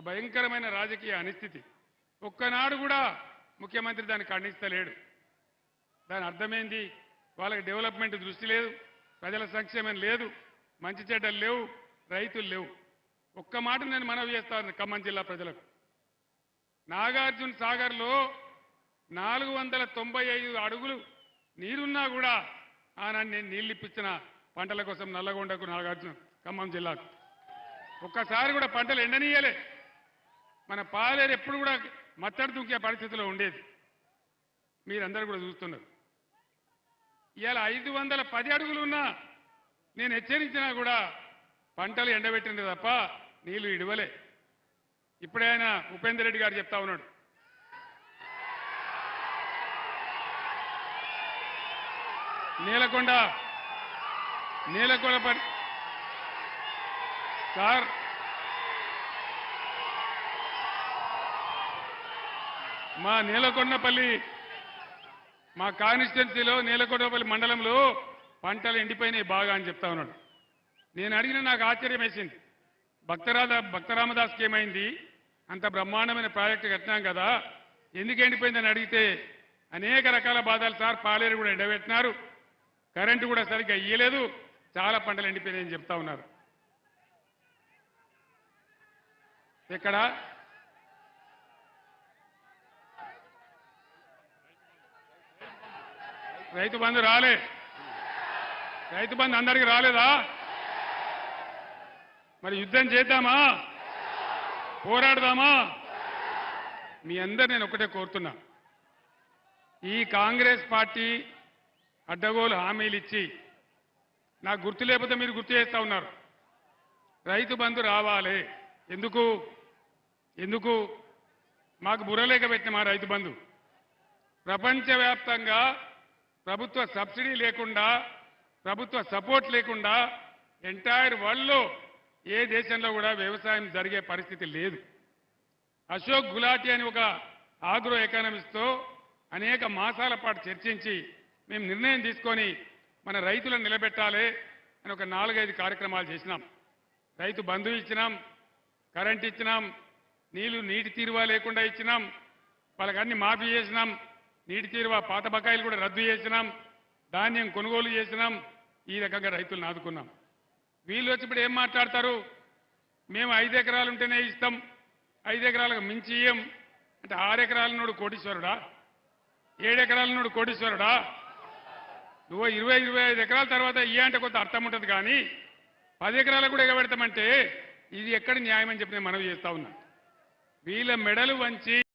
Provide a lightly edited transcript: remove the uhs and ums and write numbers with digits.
భయంకరమైన రాజకీయ అనిశ్చితి. ఒక్కనాడు కూడా ముఖ్యమంత్రి దాన్ని ఖండిస్తలేడు. దాని అర్థమైంది, వాళ్ళకి డెవలప్మెంట్ దృష్టి లేదు, ప్రజల సంక్షేమం లేదు, మంచి చెడ్డలు లేవు, రైతులు లేవు. ఒక్క మాట నేను మనవి చేస్తాను ఖమ్మం జిల్లా ప్రజలకు. నాగార్జున సాగర్లో 495 అడుగులు నీరున్నా కూడా ఆనాడు నేను నీళ్ళు ఇప్పించిన పంటల కోసం నల్లగొండకు, నాగార్జున ఖమ్మం జిల్లాకు ఒక్కసారి కూడా పంటలు ఎండనీయలే. మన పాలేరు ఎప్పుడు కూడా మత్తడి దుంకే పరిస్థితిలో ఉండేది. మీరందరూ కూడా చూస్తున్నారు. ఇవాళ 510 అడుగులు ఉన్నా నేను హెచ్చరించినా కూడా పంటలు ఎండబెట్టింది తప్ప నీళ్లు ఇడవలే. ఇప్పుడే ఆయన ఉపేందర్ రెడ్డి గారు చెప్తా ఉన్నాడు, నీలకొండ సార్ మా నీలకొండపల్లి, మా కాన్స్టిట్యున్సీలో నీలకొండపల్లి మండలంలో పంటలు ఎండిపోయినాయి బాగా అని చెప్తా ఉన్నాడు. నేను అడిగిన నాకు ఆశ్చర్యం వేసింది. భక్తరామదాస్కి ఏమైంది, అంత బ్రహ్మాండమైన ప్రాజెక్టు కట్టినాం కదా, ఎందుకు ఎండిపోయిందని అడిగితే అనేక రకాల బాధలు సార్, పాలేరు కూడా ఎండబెట్టినారు, కరెంటు కూడా సరిగ్గా ఇయ్యలేదు, చాలా పంటలు ఎండిపోయినాయని చెప్తా ఉన్నారు. ఎక్కడ రైతు బంధు రాలే? రైతు బంధు అందరికీ రాలేదా? మరి యుద్ధం చేద్దామా, పోరాడదామా? మీ అందరు నేను ఒకటే కోరుతున్నా, ఈ కాంగ్రెస్ పార్టీ అడ్డగోలు హామీలు ఇచ్చి నాకు గుర్తు లేకపోతే మీరు గుర్తు చేస్తా ఉన్నారు. రైతు బంధు రావాలి. ఎందుకు మాకు బుర్రలేక పెట్టిన మా రైతు బంధు ప్రపంచవ్యాప్తంగా ప్రభుత్వ సబ్సిడీ లేకుండా, ప్రభుత్వ సపోర్ట్ లేకుండా ఎంటైర్ వరల్డ్లో ఏ దేశంలో కూడా వ్యవసాయం జరిగే పరిస్థితి లేదు. అశోక్ గులాటి అని ఒక ఆగ్రో ఎకానమిస్ట్తో అనేక మాసాల పాటు చర్చించి మేము నిర్ణయం తీసుకొని మన రైతులను నిలబెట్టాలి అని ఒక 4-5 కార్యక్రమాలు చేసినాం. రైతు బంధు ఇచ్చినాం, కరెంట్ ఇచ్చినాం, నీటి తీరువా లేకుండా ఇచ్చినాం, వాళ్ళకి అన్ని మాఫీ చేసినాం, నీటి తీరువా పాత బకాయిలు కూడా రద్దు చేసినాం, ధాన్యం కొనుగోలు చేసినాం. ఈ రకంగా రైతులను ఆదుకున్నాం. వీళ్ళు వచ్చి ఇప్పుడు ఏం మాట్లాడతారు, మేము 5 ఎకరాలు ఉంటేనే ఇస్తాం, 5 ఎకరాలకు మించి ఇయ్యం అంటే 6 ఎకరాల నోడు కోటీశ్వరుడా, 7 ఎకరాల నోడు కోటీశ్వరుడా? నువ్వు 20-25 ఎకరాల తర్వాత ఇయ్య అంటే కొంత అర్థం ఉంటుంది, కానీ 10 ఎకరాలకు కూడా ఎగబెడతామంటే ఇది ఎక్కడ న్యాయం అని చెప్పి నేను మనవి చేస్తా ఉన్నా. వీళ్ళ మెడలు వంచి